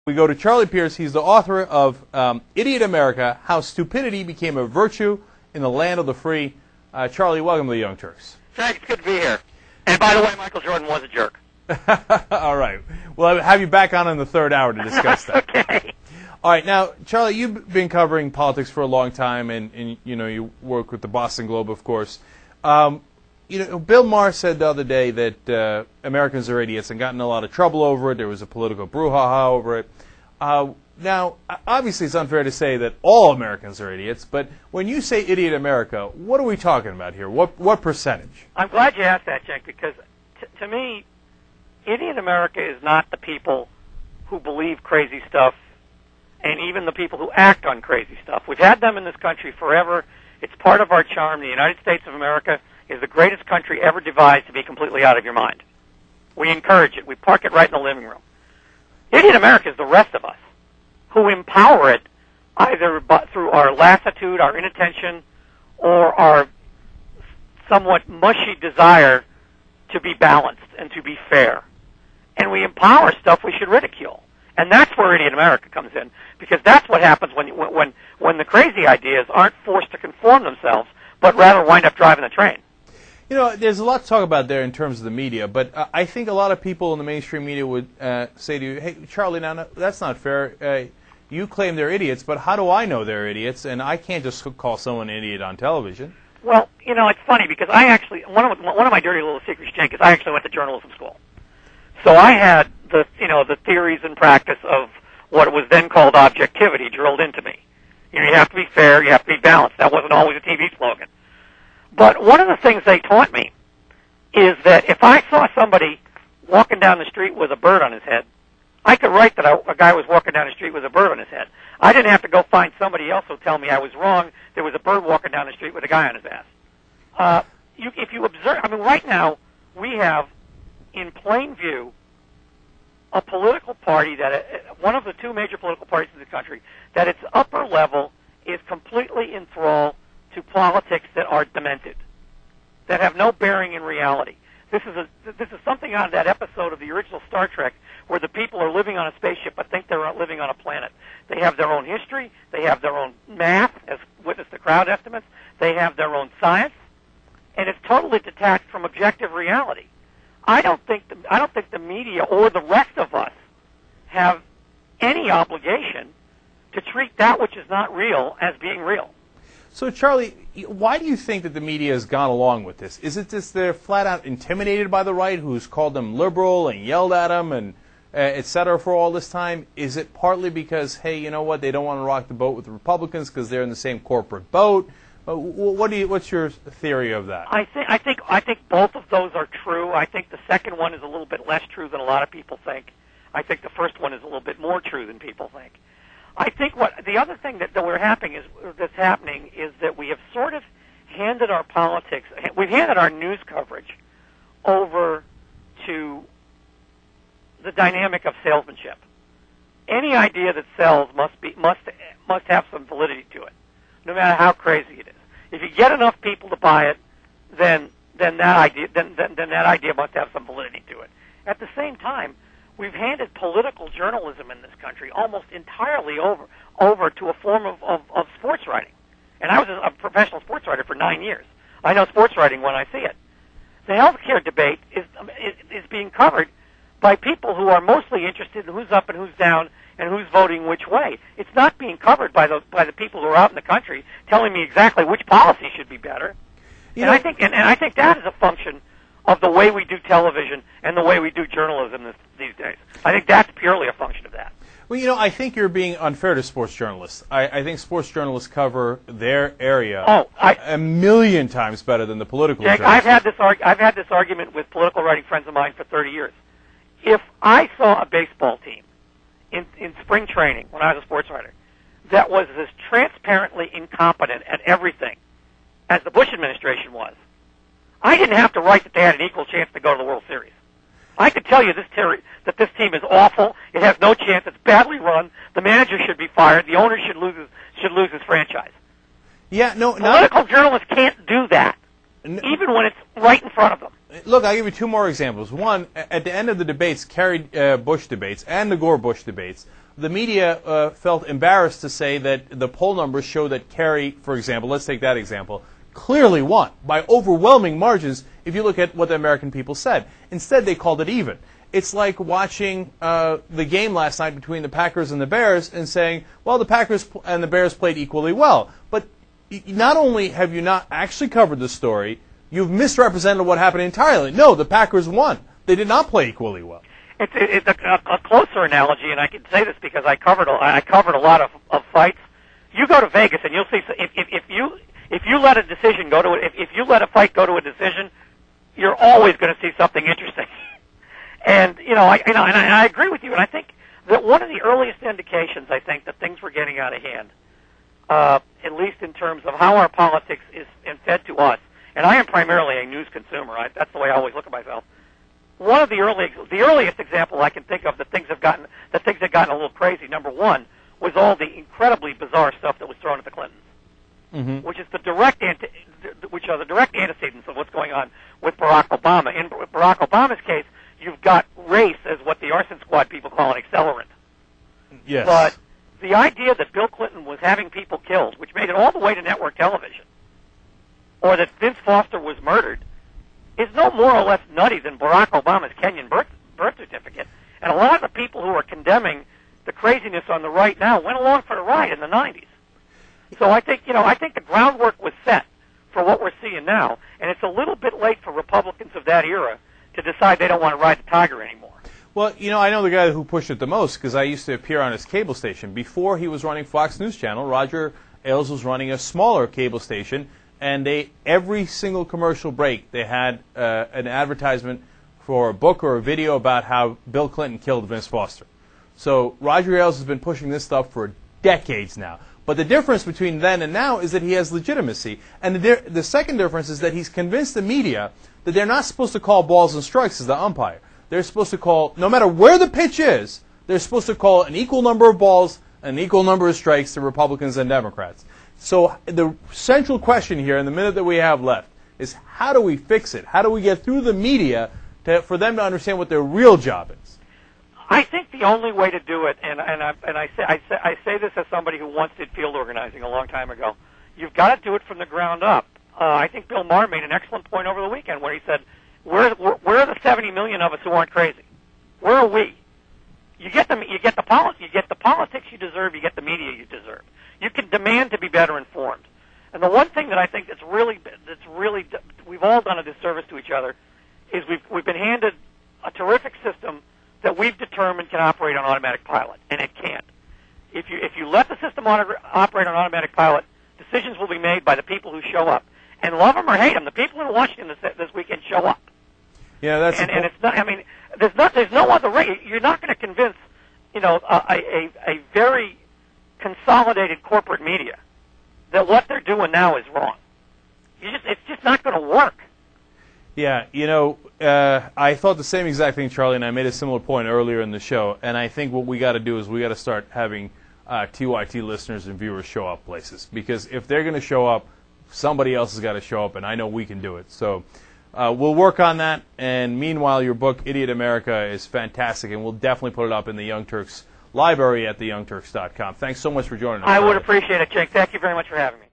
We go to Charlie Pierce. He's the author of Idiot America, How Stupidity Became a Virtue in the Land of the Free. Charlie, welcome to the Young Turks. Thanks. Good to be here. And by the way, Michael Jordan was a jerk. All right. Well, I'll have you back on in the third hour to discuss that. Okay. All right. Now, Charlie, you've been covering politics for a long time, and you work with the Boston Globe, of course. Bill Maher said the other day that Americans are idiots and got in a lot of trouble over it. There was a political brouhaha over it. Now, obviously, it's unfair to say that all Americans are idiots, but when you say idiot America, what are we talking about here? What percentage? I'm glad you asked that, Jake, because to me, idiot America is not the people who believe crazy stuff and even the people who act on crazy stuff. We've had them in this country forever. It's part of our charm. The United States of America is the greatest country ever devised to be completely out of your mind. We encourage it. We park it right in the living room. Idiot America is the rest of us who empower it either through our lassitude, our inattention, or our somewhat mushy desire to be balanced and to be fair. And we empower stuff we should ridicule. And that's where Idiot America comes in, because that's what happens when the crazy ideas aren't forced to conform themselves, but rather wind up driving the train. There's a lot to talk about there in terms of the media, but I think a lot of people in the mainstream media would say to you, hey, Charlie, now that's not fair. You claim they're idiots, but how do I know they're idiots? And I can't just call someone an idiot on television. Well, it's funny because I actually, one of my dirty little secrets, Jake, is I actually went to journalism school. So I had the theories and practice of what was then called objectivity drilled into me. You have to be fair, you have to be balanced. That wasn't always a TV slogan. But one of the things they taught me is that if I saw somebody walking down the street with a bird on his head, I could write that a guy was walking down the street with a bird on his head. I didn't have to go find somebody else who would tell me I was wrong. There was a bird walking down the street with a guy on his ass. If you observe, right now we have in plain view a political party one of the two major political parties in the country, that its upper level is completely enthralled to politics that are demented, that have no bearing in reality. This is something out of that episode of the original Star Trek where the people are living on a spaceship but think they're living on a planet. They have their own history, they have their own math, as witness to crowd estimates, they have their own science, and it's totally detached from objective reality. I don't think the media or the rest of us have any obligation to treat that which is not real as being real. So, Charlie, why do you think that the media has gone along with this? Is it just they're flat out intimidated by the right, who's called them liberal and yelled at them and et cetera for all this time? Is it partly because, hey, you know what, they don't want to rock the boat with the Republicans because they're in the same corporate boat? What's your theory of that? I think both of those are true. I think the second one is a little bit less true than a lot of people think. I think the first one is a little bit more true than people think. I think the other thing that's happening is that we have sort of handed our politics, we've handed our news coverage over to the dynamic of salesmanship. Any idea that sells must have some validity to it, no matter how crazy it is. If you get enough people to buy it, then that idea must have some validity to it. At the same time, we've handed political journalism in this country almost entirely over to a form of sports writing. And I was a professional sports writer for 9 years. I know sports writing when I see it. The healthcare debate is being covered by people who are mostly interested in who's up and who's down and who's voting which way. It's not being covered by the people who are out in the country telling me exactly which policy should be better. I think that is a function of the way we do television and the way we do journalism these days. I think that's purely a function of that. Well, I think you're being unfair to sports journalists. I think sports journalists cover their area a million times better than the political Jake, journalists. I've had this argument with political writing friends of mine for 30 years. If I saw a baseball team in spring training when I was a sports writer that was as transparently incompetent at everything as the Bush administration was, I didn't have to write that they had an equal chance to go to the World Series. I could tell you that this team is awful. It has no chance. It's badly run. The manager should be fired. The owner should lose his franchise. Yeah, Political journalists can't do that, even when it's right in front of them. Look, I'll give you two more examples. One, at the end of the debates, Bush debates and the Gore-Bush debates, the media felt embarrassed to say that the poll numbers show that Kerry, for example, let's take that example, clearly won by overwhelming margins if you look at what the American people said. Instead, they called it even. It's like watching the game last night between the Packers and the Bears and saying, well, the Packers and the Bears played equally well. But not only have you not actually covered the story, you've misrepresented what happened entirely. No, the Packers won. They did not play equally well. It's a closer analogy, and I can say this because I covered a lot of fights. You go to Vegas and you'll see if you let a decision go to if you let a fight go to a decision, you're always going to see something interesting. And I agree with you, and I think that one of the earliest indications, I think, that things were getting out of hand, at least in terms of how our politics is fed to us. And I am primarily a news consumer. That's the way I always look at myself. One of the earliest example I can think of that things had gotten a little crazy. Number one was all the incredibly bizarre stuff that was thrown at the Clintons, which are the direct antecedents of what's going on with Barack Obama. In Barack Obama's case, you've got race as what the arson squad people call an accelerant. Yes. But the idea that Bill Clinton was having people killed, which made it all the way to network television, or that Vince Foster was murdered, is no more or less nutty than Barack Obama's Kenyan birth certificate. And a lot of the people who are condemning the craziness on the right now went along for the ride in the 90s. So I think the groundwork was set for what we're seeing now, and it's a little bit late for Republicans of that era to decide they don't want to ride the tiger anymore. Well, I know the guy who pushed it the most because I used to appear on his cable station. Before he was running Fox News Channel, Roger Ailes was running a smaller cable station, and every single commercial break, they had an advertisement for a book or a video about how Bill Clinton killed Vince Foster. So Roger Ailes has been pushing this stuff for decades now. But the difference between then and now is that he has legitimacy. And the second difference is that he's convinced the media that they're not supposed to call balls and strikes as the umpire. They're supposed to call, no matter where the pitch is, they're supposed to call an equal number of balls and an equal number of strikes to Republicans and Democrats. So the central question here in the minute that we have left is how do we fix it? How do we get through the media for them to understand what their real job is? I think the only way to do it, and I say this as somebody who once did field organizing a long time ago, you've got to do it from the ground up. I think Bill Maher made an excellent point over the weekend where he said, where are the 70 million of us who aren't crazy? Where are we? You get the politics you deserve, you get the media you deserve. You can demand to be better informed. And the one thing that I think that's really we've all done a disservice to each other is we've been handed a terrific system that we've determined can operate on automatic pilot, and it can't. If you let the system operate on automatic pilot, decisions will be made by the people who show up, and love them or hate them, the people in Washington this weekend show up. Yeah, that's and it's not. I mean, there's no other way. You're not going to convince a very consolidated corporate media that what they're doing now is wrong. It's just not going to work. Yeah, I thought the same exact thing, Charlie, and I made a similar point earlier in the show. And I think what we got to do is we got to start having TYT listeners and viewers show up places, because if they're going to show up, somebody else has got to show up, and I know we can do it. So we'll work on that. And meanwhile, your book, Idiot America, is fantastic, and we'll definitely put it up in the Young Turks library at theyoungturks.com. Thanks so much for joining us. I would appreciate it, Jake. Thank you very much for having me.